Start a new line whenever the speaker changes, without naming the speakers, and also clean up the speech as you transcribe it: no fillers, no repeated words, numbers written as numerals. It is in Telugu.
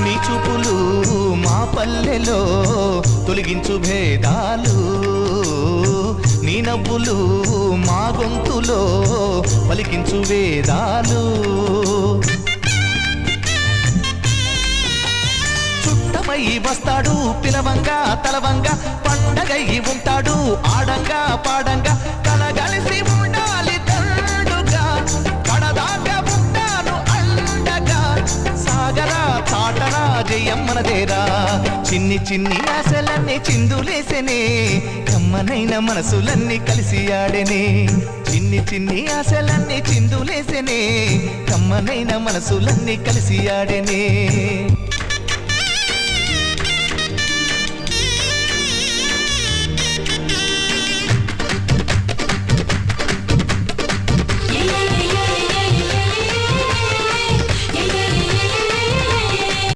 నీ చూపులు మా పల్లెలో తొలగించు భేదాలు, నీ నవ్వులు మా గొంతులో పలికించు వేదాలు. చుట్టమై వస్తాడు పిలవంగా తలవంగా, పండగై ఉంటాడు ఆడంగా పాడంగా, కలగలిసి ఉండాలి తండుగా, కడదాకా ఉంటాను అండగా, సాగరా తాటరా జయమ్మనదేరా. చిన్ని చిన్ని ఆశలన్నీ చిందులేసెనే, కమ్మనైన మనసులన్నీ కలిసి ఆడెనే. చిన్ని చిన్ని ఆశలన్నీ చిందులేసెనే, కమ్మనైన మనసులన్నీ కలిసి ఆడెనే.